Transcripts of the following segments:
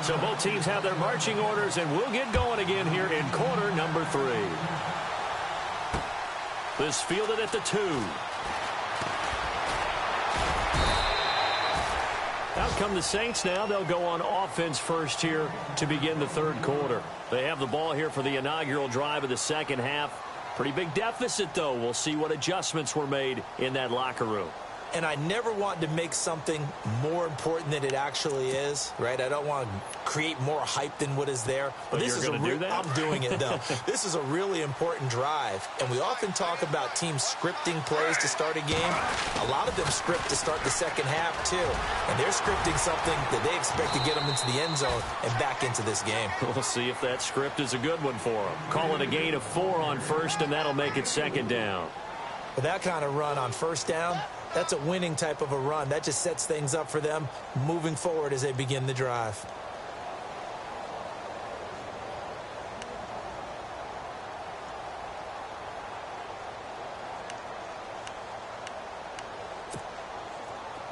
So both teams have their marching orders, and we'll get going again here in quarter number 3. This fielded at the 2. Out come the Saints now. They'll go on offense first here to begin the third quarter. They have the ball here for the inaugural drive of the second half. Pretty big deficit, though. We'll see what adjustments were made in that locker room. And I never want to make something more important than it actually is, right? I don't want to create more hype than what is there. But this is going to do that? I'm doing it, though. This is a really important drive. And we often talk about teams scripting plays to start a game. A lot of them script to start the second half, too. And they're scripting something that they expect to get them into the end zone and back into this game. We'll see if that script is a good one for them. Call it a gain of 4 on first, and that'll make it second down. With that kind of run on first down, that's a winning type of a run. That just sets things up for them moving forward as they begin the drive.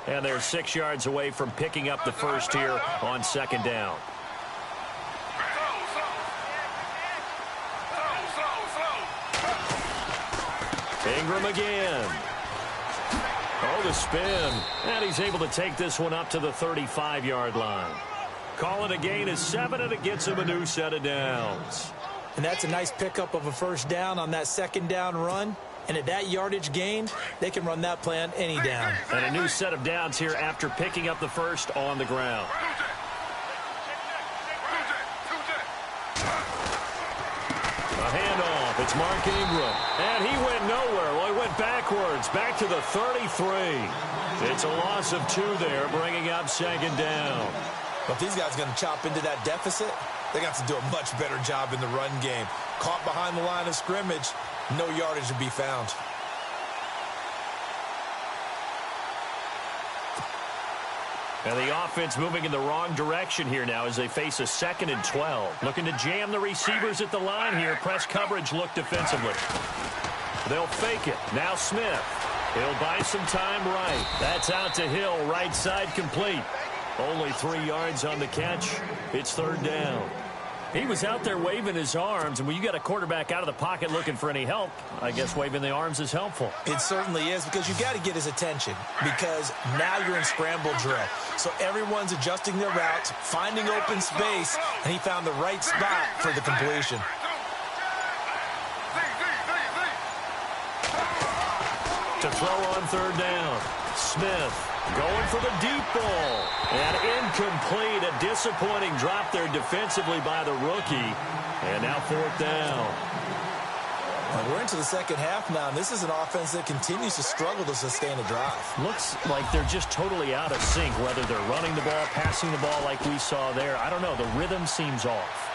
And they're 6 yards away from picking up the first here on second down. Ingram again. Oh, the spin. And he's able to take this one up to the 35-yard line. Call it a gain of 7, and it gets him a new set of downs. And that's a nice pickup of a first down on that second down run. And at that yardage gain, they can run that play on any down. And a new set of downs here after picking up the first on the ground. A handoff. It's Mark Ingram. And he went nowhere. Well, he went backwards. Back to the 33. It's a loss of 2 there, bringing up second down. But if these guys are going to chop into that deficit, they got to do a much better job in the run game. Caught behind the line of scrimmage, no yardage to be found. And the offense moving in the wrong direction here now as they face a 2nd and 12. Looking to jam the receivers at the line here. Press coverage look defensively. They'll fake it. Now Smith. He'll buy some time right. That's out to Hill. Right side complete. Only 3 yards on the catch. It's third down. He was out there waving his arms, and when you got a quarterback out of the pocket looking for any help, I guess waving the arms is helpful. It certainly is, because you got to get his attention, because now you're in scramble drill. So everyone's adjusting their routes, finding open space, and he found the right spot for the completion. To throw on third down, Smith going for the deep ball. And incomplete. A disappointing drop there defensively by the rookie. And now fourth down. Well, we're into the second half now, and this is an offense that continues to struggle to sustain a drive. Looks like they're just totally out of sync, whether they're running the ball, passing the ball like we saw there. I don't know. The rhythm seems off.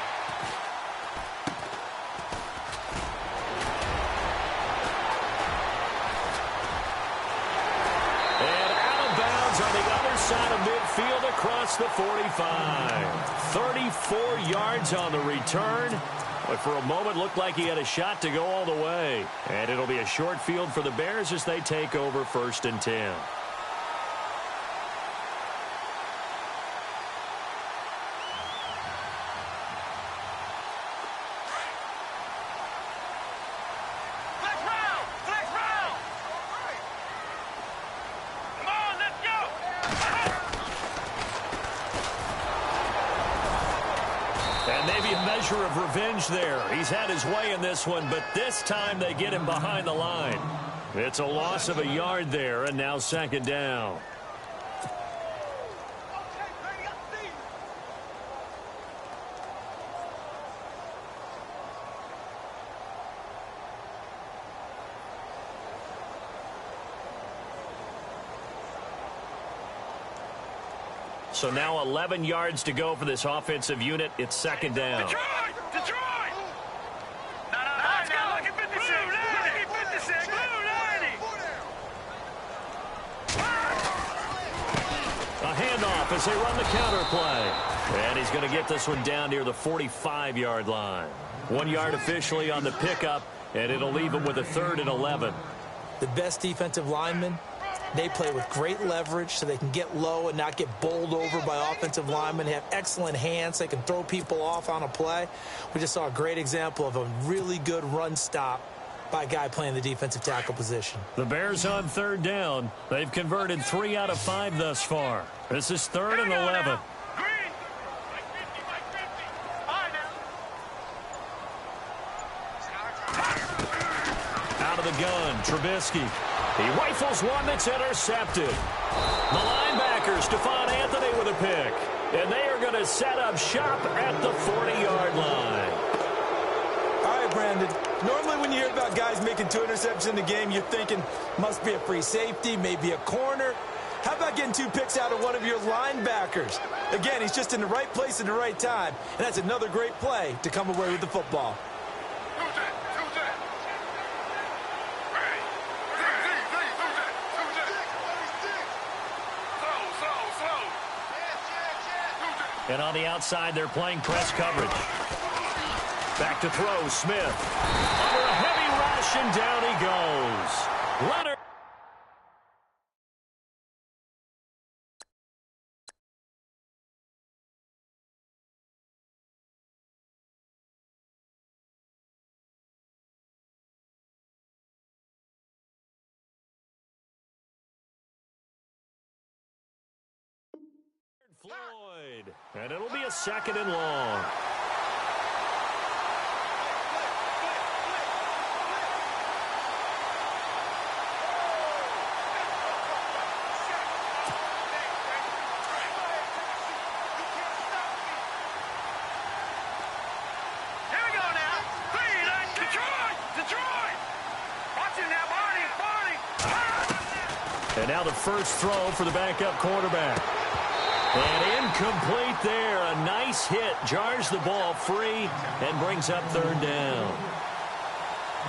On the other side of midfield across the 45. 34 yards on the return. But for a moment, looked like he had a shot to go all the way. And it'll be a short field for the Bears as they take over 1st and 10. Of revenge there. He's had his way in this one, but this time they get him behind the line. It's a loss of a yard there, and now second down. So now 11 yards to go for this offensive unit. It's second down. Detroit! No, let's go. Look at 56. Look at 56. A handoff as they run the counter play. And he's going to get this one down near the 45-yard line. 1 yard officially on the pickup, and it'll leave him with a 3rd and 11. The best defensive lineman They play with great leverage so they can get low and not get bowled over by offensive linemen. They have excellent hands. They can throw people off on a play. We just saw a great example of a really good run stop by a guy playing the defensive tackle position. The Bears on third down. They've converted 3 out of 5 thus far. This is 3rd and 11. Out of the gun, Trubisky. He rifles one that's intercepted. The linebacker, Stephon Anthony, with a pick. And they are going to set up shop at the 40-yard line. All right, Brandon. Normally when you hear about guys making 2 interceptions in the game, you're thinking must be a free safety, maybe a corner. How about getting 2 picks out of one of your linebackers? Again, he's just in the right place at the right time, and that's another great play to come away with the football. And on the outside, they're playing press coverage. Back to throw, Smith. Under a heavy rush, and down he goes. Leonard. Floyd. And it'll be a 2nd and long. And now the first throw for the backup quarterback. And incomplete there. A nice hit. Jars the ball free and brings up 3rd down.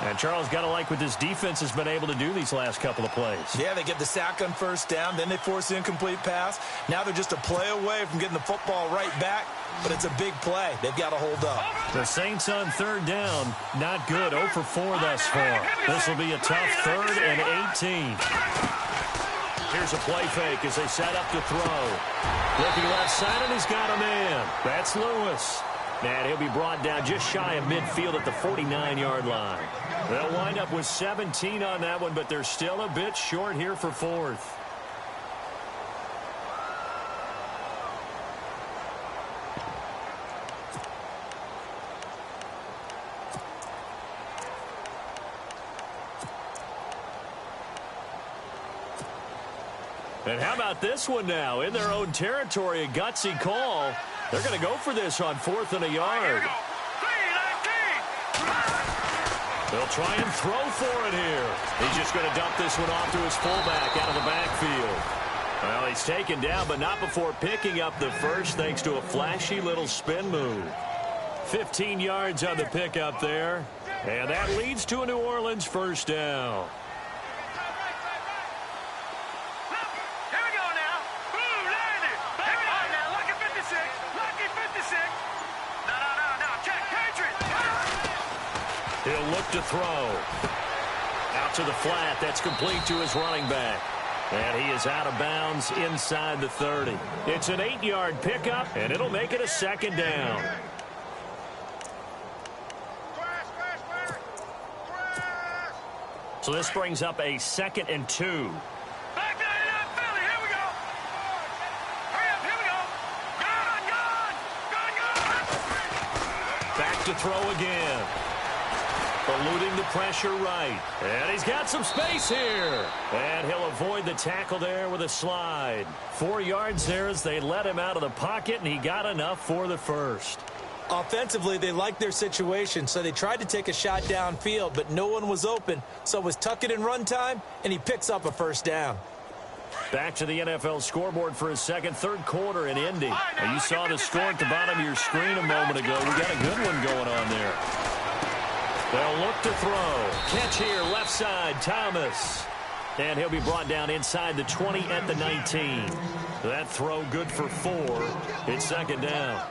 And Charles, got to like what this defense has been able to do these last couple of plays. Yeah, they get the sack on 1st down, then they force the incomplete pass. Now they're just a play away from getting the football right back, but it's a big play. They've got to hold up. The Saints on 3rd down, not good. 0 for 4 thus far. This will be a tough 3rd and 18. Here's a play fake as they set up to throw. Looking left side, and he's got a man. That's Lewis. And he'll be brought down just shy of midfield at the 49-yard line. They'll wind up with 17 on that one, but they're still a bit short here for 4th. And how about this one now? In their own territory, a gutsy call. They're going to go for this on 4th and a yard. They'll try and throw for it here. He's just going to dump this one off to his fullback out of the backfield. Well, he's taken down, but not before picking up the first thanks to a flashy little spin move. 15 yards on the pickup there. And that leads to a New Orleans 1st down. He'll look to throw. Out to the flat. That's complete to his running back. And he is out of bounds inside the 30. It's an 8-yard pickup, and it'll make it a 2nd down. So this brings up a 2nd and 2. Back to throw again. Eluding the pressure right. And he's got some space here. And he'll avoid the tackle there with a slide. 4 yards there as they let him out of the pocket, and he got enough for the first. Offensively, they liked their situation, so they tried to take a shot downfield, but no one was open. So it was tuck it in run time, and he picks up a 1st down. Back to the NFL scoreboard for his 3rd quarter in Indy. Now, you saw the score at the bottom of your screen a moment ago. We got a good one going on there. They'll look to throw. Catch here, left side, Thomas. And he'll be brought down inside the 20 at the 19. That throw good for 4. It's 2nd down.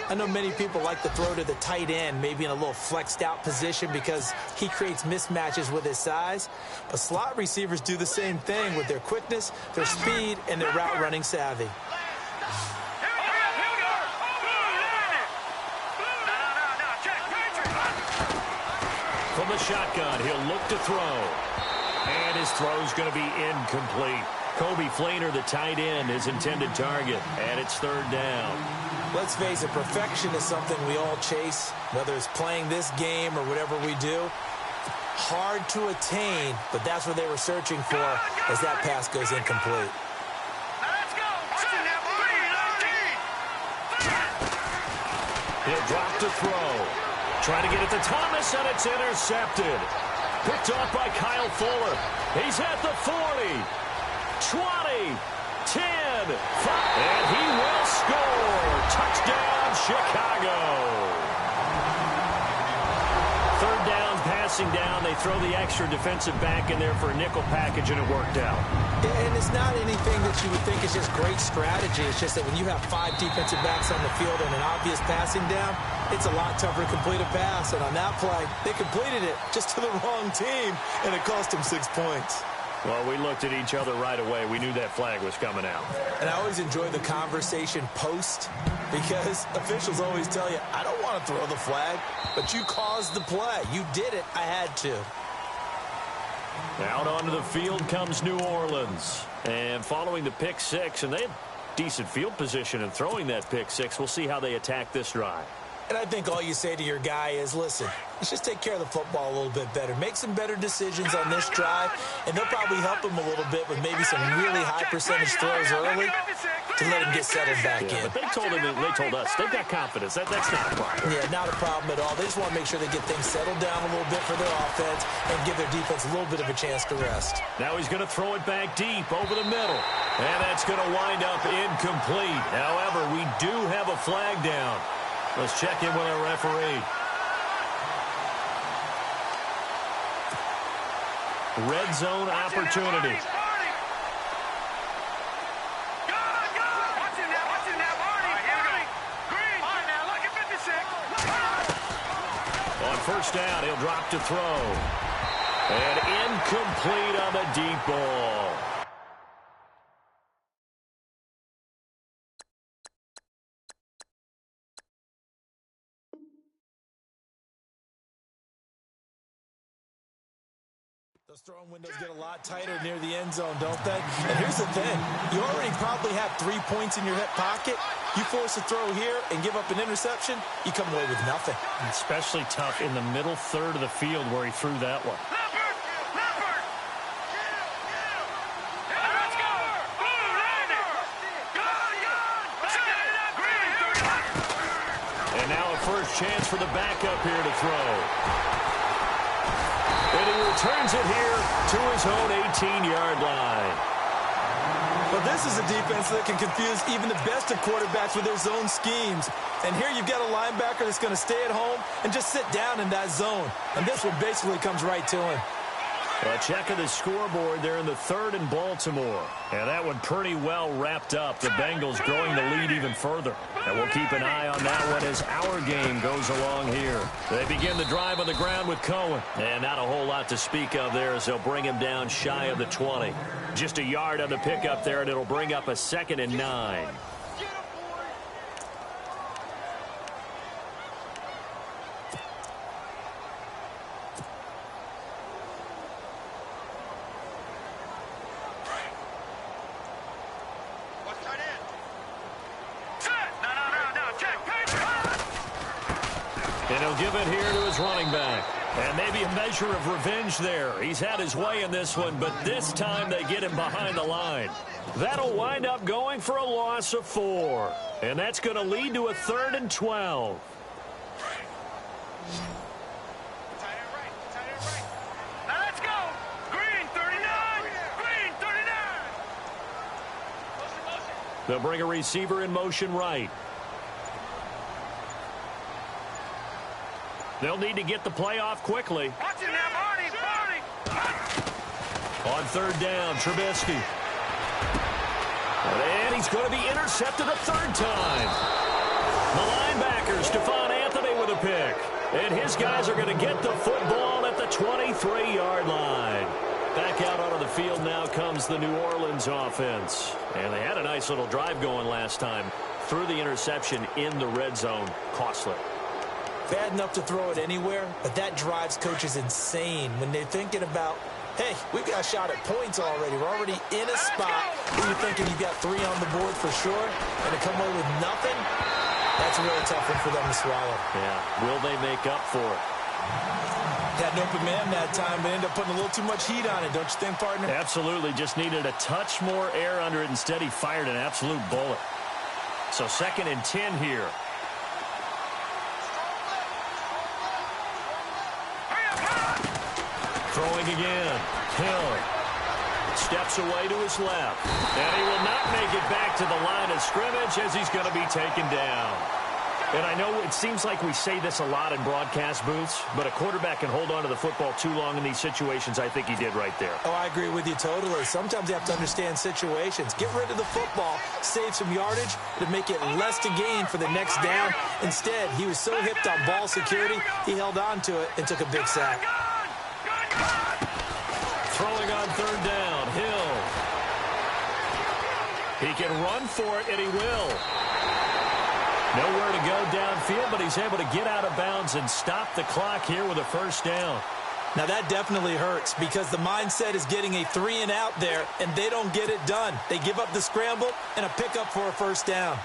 I know many people like to throw to the tight end, maybe in a little flexed out position because he creates mismatches with his size. But slot receivers do the same thing with their quickness, their speed, and their route running savvy. From the shotgun, he'll look to throw. And his throw's going to be incomplete. Kobe Flainer, the tight end, his intended target. And it's third down. Let's face it, perfection is something we all chase, whether it's playing this game or whatever we do. Hard to attain, but that's what they were searching for as that pass goes incomplete. He'll drop to throw. Trying to get it to Thomas, and it's intercepted. Picked off by Kyle Fuller. He's at the 40, 20, 10, 5, and he will score. Touchdown, Chicago. Third down, passing down. They throw the extra defensive back in there for a nickel package, and it worked out. And it's not anything that you would think is just great strategy. It's just that when you have 5 defensive backs on the field and an obvious passing down, it's a lot tougher to complete a pass. And on that play, they completed it just to the wrong team, and it cost them 6 points. Well, we looked at each other right away. We knew that flag was coming out. And I always enjoy the conversation post because officials always tell you, I don't want to throw the flag, but you caused the play. You did it. I had to. Out onto the field comes New Orleans. And following the pick six, and they had decent field position in throwing that pick six. We'll see how they attack this drive. And I think all you say to your guy is, listen, let's just take care of the football a little bit better. Make some better decisions on this drive, and they'll probably help him a little bit with maybe some really high percentage throws early to let him get settled back in. But they told us they've got confidence. That's not a problem. Yeah, not a problem at all. They just want to make sure they get things settled down a little bit for their offense and give their defense a little bit of a chance to rest. Now he's going to throw it back deep over the middle. And that's going to wind up incomplete. However, we do have a flag down. Let's check in with our referee. Red zone opportunity. On first down, he'll drop to throw. And incomplete on the deep ball. Those throwing windows get a lot tighter near the end zone, don't they? And here's the thing. You already probably have 3 points in your hip pocket. You force a throw here and give up an interception, you come away with nothing. Especially tough in the middle third of the field where he threw that one. And now a first chance for the backup here to throw. And he returns it here to his own 18-yard line. Well, this is a defense that can confuse even the best of quarterbacks with their zone schemes. And here you've got a linebacker that's going to stay at home and just sit down in that zone. And this one basically comes right to him. A check of the scoreboard there in the third in Baltimore. And that one pretty well wrapped up. The Bengals growing the lead even further. And we'll keep an eye on that one as our game goes along here. They begin the drive on the ground with Cohen. And not a whole lot to speak of there as they'll bring him down shy of the 20. Just a yard on the pickup there, and it'll bring up a 2nd and 9. And he'll give it here to his running back. And maybe a measure of revenge there. He's had his way in this one, but this time they get him behind the line. That'll wind up going for a loss of 4. And that's going to lead to a 3rd and 12. Now let's go. Green 39. Green 39. They'll bring a receiver in motion right. They'll need to get the play off quickly. Watch it now, Marty. On third down, Trubisky. And he's going to be intercepted a 3rd time. The linebacker pick. And his guys are going to get the football at the 23-yard line. Back out onto the field now comes the New Orleans offense. And they had a nice little drive going last time. Threw the interception in the red zone. Costly. Bad enough to throw it anywhere, but that drives coaches insane when they're thinking about, hey, we've got a shot at points already. We're already in a spot where you're thinking you've got 3 on the board for sure, and to come away with nothing, that's a really tough one for them to swallow. Yeah, will they make up for it? Had an open man that time, but ended up putting a little too much heat on it, don't you think, partner? Absolutely. Just needed a touch more air under it. Instead, he fired an absolute bullet. So 2nd and 10 here. Throwing again. Hill steps away to his left. And he will not make it back to the line of scrimmage as he's going to be taken down. And I know it seems like we say this a lot in broadcast booths, but a quarterback can hold on to the football too long in these situations. I think he did right there. Oh, I agree with you totally. Sometimes you have to understand situations. Get rid of the football, save some yardage to make it less to gain for the next down. Instead, he was so hipped on ball security, he held on to it and took a big sack. Throwing on 3rd down, Hill. He can run for it, and he will. Nowhere to go downfield, but he's able to get out of bounds and stop the clock here with a 1st down. Now, that definitely hurts because the mindset is getting a 3 and out there, and they don't get it done. They give up the scramble and a pickup for a 1st down.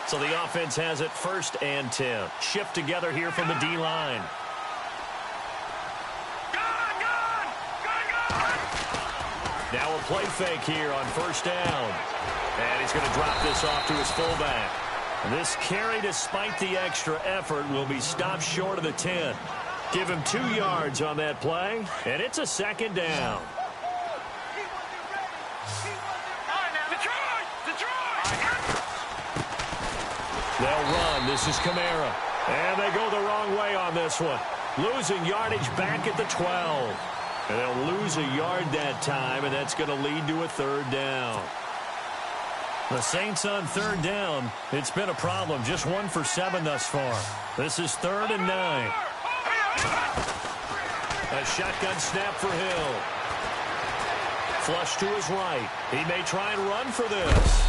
So the offense has it 1st and 10. Shift together here from the D-line. Now a play fake here on 1st down. And he's going to drop this off to his fullback. This carry, despite the extra effort, will be stopped short of the 10. Give him 2 yards on that play, and it's a 2nd down. They'll run. This is Kamara. And they go the wrong way on this one. Losing yardage back at the 12. And they'll lose a yard that time, and that's going to lead to a 3rd down. The Saints on 3rd down. It's been a problem. Just 1 for 7 thus far. This is 3rd and 9. A shotgun snap for Hill. Flush to his right. He may try and run for this.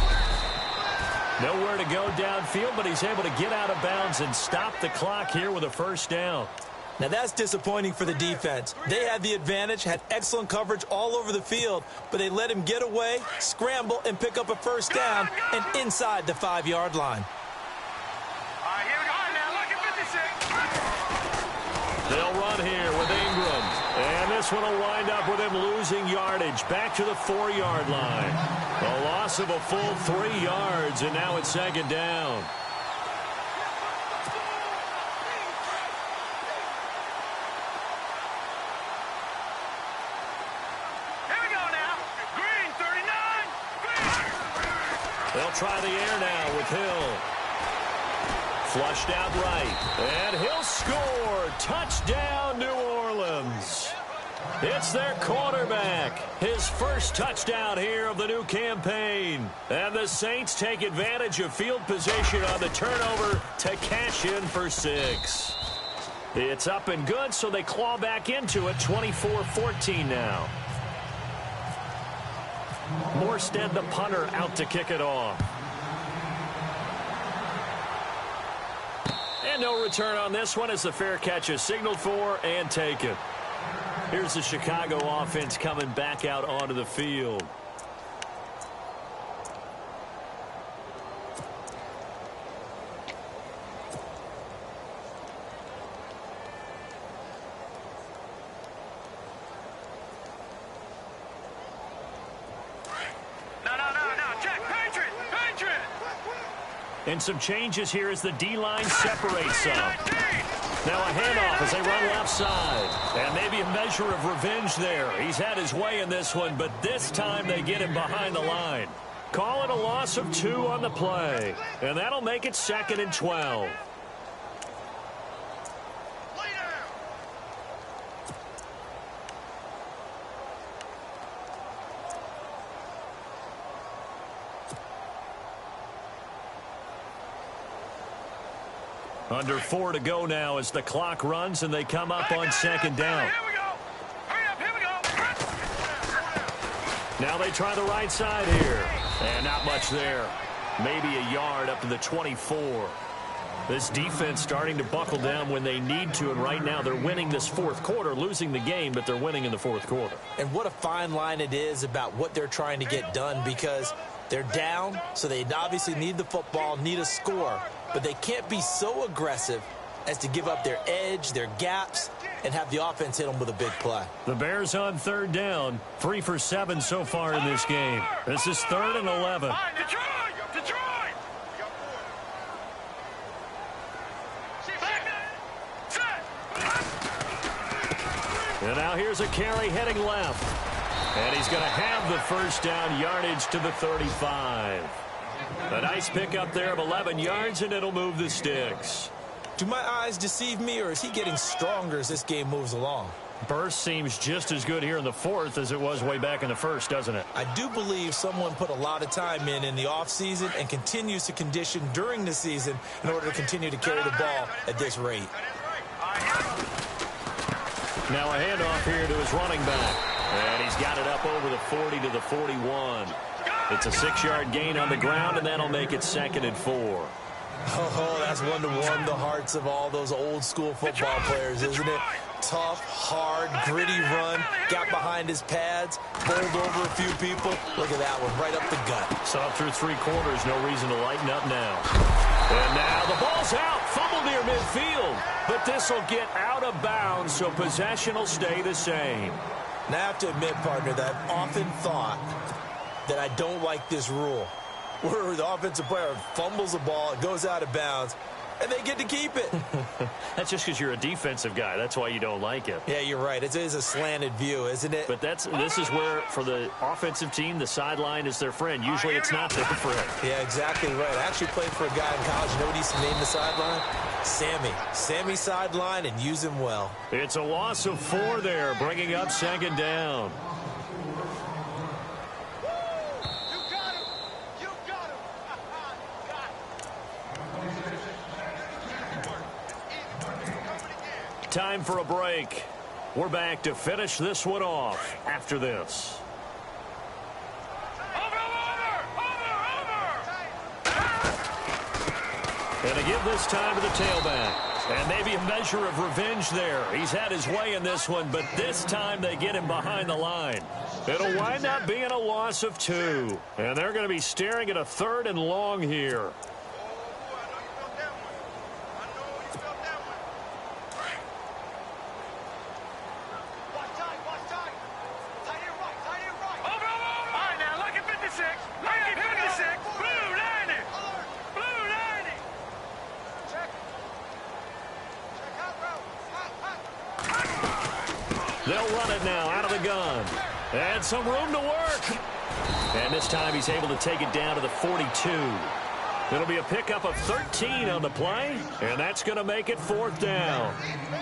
Nowhere to go downfield, but he's able to get out of bounds and stop the clock here with a 1st down. Now, that's disappointing for the defense. They had the advantage, had excellent coverage all over the field, but they let him get away, scramble, and pick up a 1st down and inside the 5-yard line. All right, here we go. Now, look at 56. They'll run here with Ingram. And this one will wind up with him losing yardage back to the 4-yard line. A loss of a full 3 yards, and now it's 2nd down. They'll try the air now with Hill. Flushed out right. And he'll score. Touchdown, New Orleans. It's their quarterback. His 1st touchdown here of the new campaign. And the Saints take advantage of field position on the turnover to cash in for 6. It's up and good, so they claw back into it. 24-14 now. Morstead, the punter, out to kick it off. And no return on this one as the fair catch is signaled for and taken. Here's the Chicago offense coming back out onto the field. And some changes here as the D-line separates some. Now a handoff as they run left side. And maybe a measure of revenge there. He's had his way in this one, but this time they get him behind the line. Call it a loss of 2 on the play. And that'll make it 2nd and 12. Under 4 to go now as the clock runs and they come up on second down. Here we go. Hurry up, here we go. Now they try the right side here. And not much there. Maybe a yard up to the 24. This defense starting to buckle down when they need to, and right now they're winning this fourth quarter, losing the game, but they're winning in the fourth quarter. And what a fine line it is about what they're trying to get done, because they're down, so they obviously need the football, need a score, but they can't be so aggressive as to give up their edge, their gaps, and have the offense hit them with a big play. The Bears on third down, 3 for 7 so far in this game. This is 3rd and 11. Detroit! Detroit! And now here's a carry heading left. And he's going to have the first down, yardage to the 35. A nice pickup there of 11 yards, and it'll move the sticks. Do my eyes deceive me, or is he getting stronger as this game moves along? Burst seems just as good here in the fourth as it was way back in the first, doesn't it? I do believe someone put a lot of time in the offseason and continues to condition during the season in order to continue to carry the ball at this rate. Now a handoff here to his running back. And he's got it up over the 40 to the 41. It's a 6-yard gain on the ground, and that'll make it 2nd and 4. Oh, that's one to warm the hearts of all those old-school football players, isn't it? Tough, hard, gritty run, got behind his pads, bowled over a few people. Look at that one, right up the gut. Saw through 3 quarters, no reason to lighten up now. And now the ball's out, fumble near midfield. But this will get out of bounds, so possession will stay the same. Now, I have to admit, partner, that I've often thought that I don't like this rule, where the offensive player fumbles the ball, it goes out of bounds, and they get to keep it. That's just because you're a defensive guy. That's why you don't like it. Yeah, you're right. It is a slanted view, isn't it? But this is where, for the offensive team, the sideline is their friend. Usually it's not their friend. Yeah, exactly right. I actually played for a guy in college. You know what he used to name the sideline? Sammy. Sammy sideline, and use him well. It's a loss of 4 there, bringing up 2nd down. Time for a break. We're back to finish this one off after this. And to give this time to the tailback. And maybe a measure of revenge there. He's had his way in this one, but this time they get him behind the line. It'll wind up being a loss of 2. And they're going to be staring at a 3rd and long here. They'll run it now out of the gun. And some room to work. And this time he's able to take it down to the 42. It'll be a pickup of 13 on the play, and that's going to make it 4th down.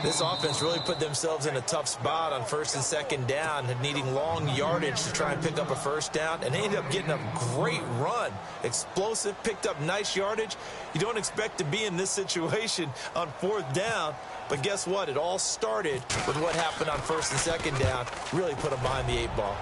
This offense really put themselves in a tough spot on 1st and 2nd down, needing long yardage to try and pick up a 1st down, and they ended up getting a great run. Explosive, picked up nice yardage. You don't expect to be in this situation on 4th down, but guess what? It all started with what happened on 1st and 2nd down. Really put them behind the 8 ball.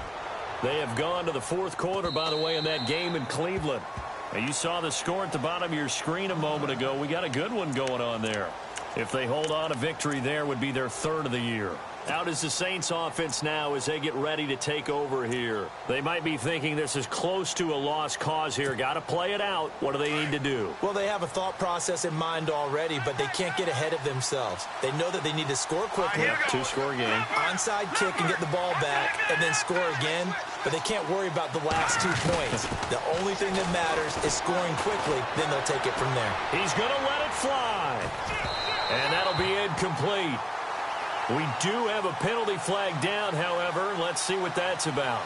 They have gone to the 4th quarter, by the way, in that game in Cleveland. Now, you saw the score at the bottom of your screen a moment ago. We got a good one going on there. If they hold on, a victory there would be their 3rd of the year. Out is the Saints offense now as they get ready to take over here. They might be thinking this is close to a lost cause here. Got to play it out. What do they need to do? Well, they have a thought process in mind already, but they can't get ahead of themselves. They know that they need to score quickly. 2-score game. Onside kick and get the ball back and then score again, but they can't worry about the last 2 points. The only thing that matters is scoring quickly, then they'll take it from there. He's going to let it fly. And that'll be incomplete. We do have a penalty flag down, however. Let's see what that's about.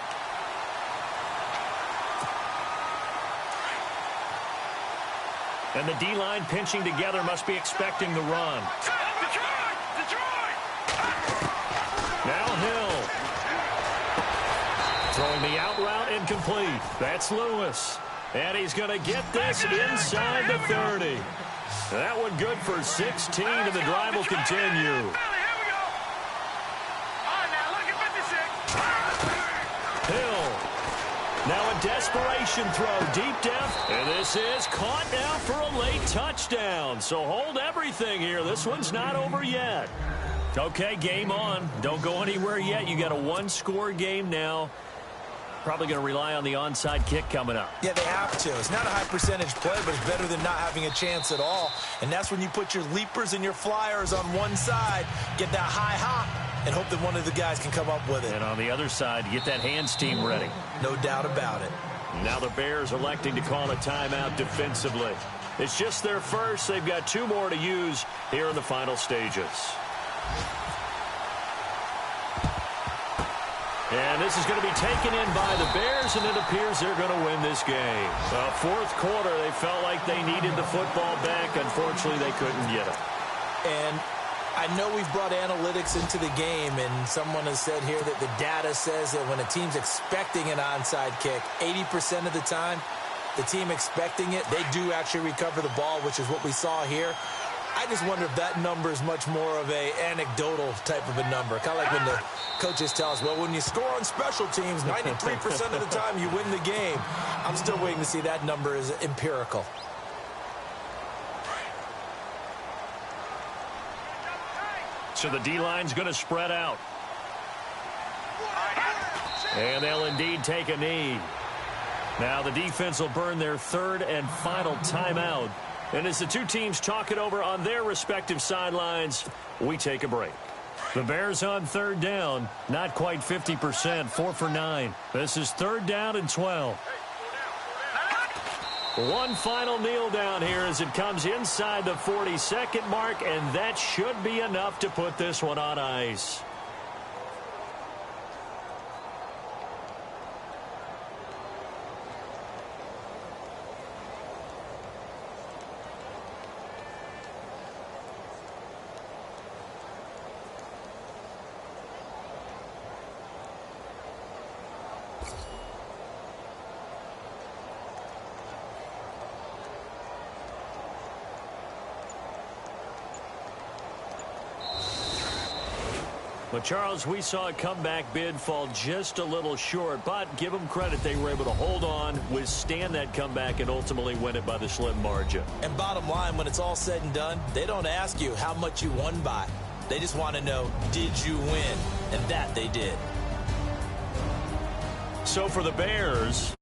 And the D-line pinching together must be expecting the run. Detroit! Now Hill. Throwing the out route incomplete. That's Lewis. And he's going to get this inside the 30. That one good for 16, and the drive will continue. Hill. Now a desperation throw deep down. And this is caught now for a late touchdown. So hold everything here. This one's not over yet. Okay, game on. Don't go anywhere yet. You got a one-score game now. Probably going to rely on the onside kick coming up. Yeah, they have to. It's not a high-percentage play, but it's better than not having a chance at all. And that's when you put your leapers and your flyers on one side, get that high hop, and hope that one of the guys can come up with it. And on the other side, get that hands team ready. No doubt about it. Now the Bears electing to call a timeout defensively. It's just their first. They've got 2 more to use here in the final stages. And this is going to be taken in by the Bears, and it appears they're going to win this game. Fourth quarter, they felt like they needed the football back. Unfortunately, they couldn't get it. And I know we've brought analytics into the game, and someone has said here that the data says that when a team's expecting an onside kick, 80% of the time, the team expecting it, they do actually recover the ball, which is what we saw here. I just wonder if that number is much more of a anecdotal type of a number. Kind of like when the coaches tell us, well, when you score on special teams, 93% of the time you win the game. I'm still waiting to see that number is empirical. So the D-line's going to spread out. And they'll indeed take a knee. Now the defense will burn their 3rd and final timeout. And as the 2 teams talk it over on their respective sidelines, we take a break. The Bears on 3rd down, not quite 50%, 4 for 9. This is 3rd down and 12. One final kneel down here as it comes inside the 40-second mark, and that should be enough to put this one on ice. But, Charles, we saw a comeback bid fall just a little short, but give them credit. They were able to hold on, withstand that comeback, and ultimately win it by the slim margin. And bottom line, when it's all said and done, they don't ask you how much you won by. They just want to know, did you win? And that they did. So for the Bears,